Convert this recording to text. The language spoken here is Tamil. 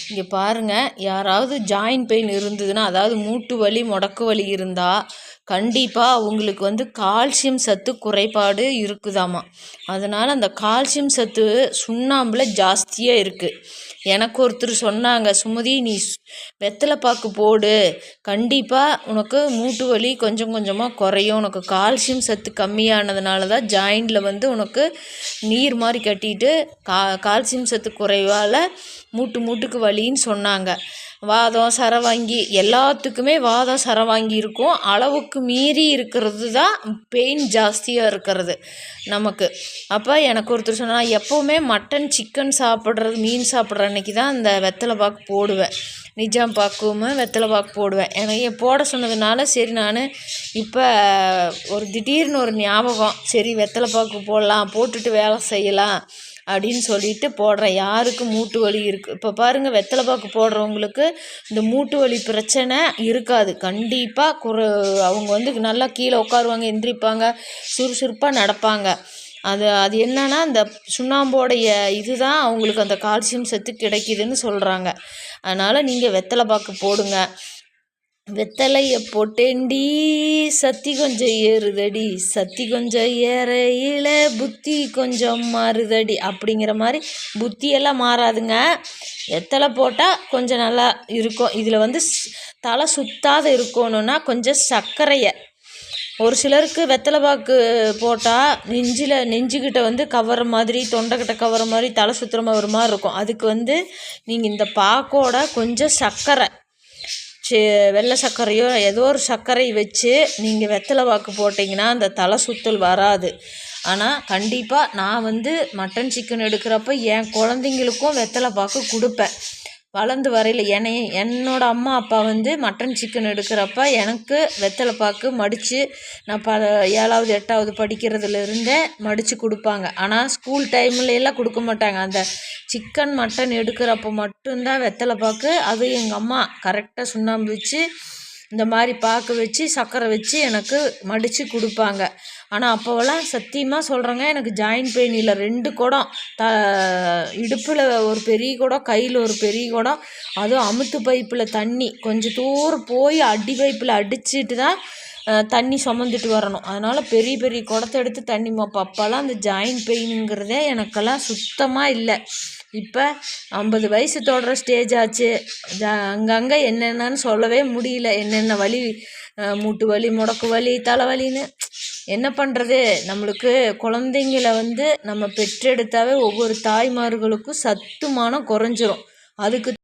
இங்கே பாருங்கள், யாராவது ஜாயின்ட் பெயின் இருந்ததுன்னா, அதாவது மூட்டு வலி முடக்கு வலி இருந்தால் கண்டிப்பாக அவங்களுக்கு வந்து கால்சியம் சத்து குறைபாடு இருக்குதாம்மா. அதனால் அந்த கால்சியம் சத்து சுண்ணாம்பில் ஜாஸ்தியாக இருக்குது. எனக்கு ஒருத்தர் சொன்னாங்க, சுமதி நீ வெத்தலை பாக்கு போடு, கண்டிப்பாக உனக்கு மூட்டு வலி கொஞ்சம் கொஞ்சமாக குறையும், உனக்கு கால்சியம் சத்து கம்மியானதுனால தான் ஜாயிண்டில் வந்து உனக்கு நீர் மாதிரி கட்டிட்டு கால்சியம் சத்து குறைவால் மூட்டுக்கு வலின்னு சொன்னாங்க. வாதம் சரவாங்கி எல்லாத்துக்குமே வாதம் சரவாங்கி இருக்கும். அளவுக்கு மீறி இருக்கிறது தான் பெயின் ஜாஸ்தியாக இருக்கிறது நமக்கு. அப்போ எனக்கு ஒருத்தர் சொன்னால், எப்போவுமே மட்டன் சிக்கன் சாப்பிட்றது மீன் சாப்பிட்ற அன்றைக்கி தான் இந்த வெத்தலை பாக்கு போடுவேன், நிஜாம் பாக்கும் வெத்தலை பாக்கு போடுவேன். எனக்கு போட சொன்னதுனால சரி நான் இப்போ ஒரு திடீர்னு ஒரு ஞாபகம், சரி வெத்தலை பாக்கு போடலாம், போட்டுட்டு வேலை செய்யலாம் அப்படின்னு சொல்லிட்டு போடுறேன். யாருக்கு மூட்டு வலி இருக்குது, இப்போ பாருங்கள் வெத்தலை பாக்கு போடுறவங்களுக்கு இந்த மூட்டு வலி பிரச்சனை இருக்காது கண்டிப்பாக. அவங்க வந்து நல்லா கீழே உட்காருவாங்க, எந்திரிப்பாங்க, சுறுசுறுப்பாக நடப்பாங்க. அது என்னன்னா இந்த சுண்ணாம்போடைய இதுதான் அவங்களுக்கு அந்த கால்சியம் சத்து கிடைக்கிதுன்னு சொல்கிறாங்க. அதனால் நீங்கள் வெத்தலை பாக்கு போடுங்க. வெத்தலையை போட்டேண்டி சத்தி கொஞ்சம் ஏறுதடி, சத்தி கொஞ்சம் ஏறையில் புத்தி கொஞ்சம் மாறுதடி அப்படிங்கிற மாதிரி. புத்தியெல்லாம் மாறாதுங்க, வெத்தலை போட்டால் கொஞ்சம் நல்லா இருக்கும். இதில் வந்து தலை சுத்தாத இருக்கணுன்னா கொஞ்சம் சர்க்கரையை, ஒரு சிலருக்கு வெத்தலை பாக்கு போட்டால் நெஞ்சுக்கிட்ட வந்து கவர மாதிரி, தொண்டைக்கிட்ட கவர மாதிரி, தலை சுற்றுற ஒரு மாதிரி இருக்கும். அதுக்கு வந்து நீங்கள் இந்த பாக்கோட கொஞ்சம் சர்க்கரை, வெள்ளை சர்க்கரையோ ஏதோ ஒரு சர்க்கரை வச்சு நீங்கள் வெத்தலை பாக்கு போட்டிங்கன்னா அந்த தலை சுற்றல் வராது. ஆனால் கண்டிப்பாக நான் வந்து மட்டன் சிக்கன் எடுக்கிறப்ப என் குழந்தைங்களுக்கும் வெத்தலை பாக்கு கொடுப்பேன். வளர்ந்து வரையில் என்னோடய அம்மா அப்பா வந்து மட்டன் சிக்கன் எடுக்கிறப்ப எனக்கு வெத்தலை பாக்கு மடித்து நான் 7வது 8வது படிக்கிறதுலேருந்தே மடித்து கொடுப்பாங்க. ஆனால் ஸ்கூல் டைம்லலாம் கொடுக்க மாட்டாங்க. அந்த சிக்கன் மட்டன் எடுக்கிறப்ப மட்டும்தான் வெத்தலை பாக்கு. அது எங்கள் அம்மா கரெக்டாக சுண்ணாம்பு வச்சு இந்த மாதிரி பாக்கு வச்சு சர்க்கரை வச்சு எனக்கு மடித்து கொடுப்பாங்க. ஆனால் அப்போவெல்லாம் சத்தியமாக சொல்கிறேங்க, எனக்கு ஜாயின்ட் பெயின் இல்லை. 2 குடம், இடுப்பில் ஒரு பெரிய குடம், கையில் ஒரு பெரிய குடம், அதுவும் அமுத்து பைப்பில் தண்ணி கொஞ்சம் தூரம் போய் அடி பைப்பில் அடிச்சுட்டு தான் தண்ணி சுமந்துட்டு வரணும். அதனால் பெரிய பெரிய குடத்தை எடுத்து தண்ணி அப்போல்லாம் அந்த ஜாயின்ட் பெயினுங்கிறதே எனக்கெல்லாம் சுத்தமாக இல்லை. இப்போ 50 வயசு தொடுற ஸ்டேஜ் ஆச்சு. அங்கங்கே என்னென்னு சொல்லவே முடியல, என்னென்ன வலி, மூட்டு வலி, முடக்கு வலி, தலைவலின்னு. என்ன பண்ணுறது, நம்மளுக்கு குழந்தைங்கள வந்து நம்ம பெற்றெடுத்தாவே ஒவ்வொரு தாய்மார்களுக்கும் சத்துமானம் குறைஞ்சிரும். அதுக்கு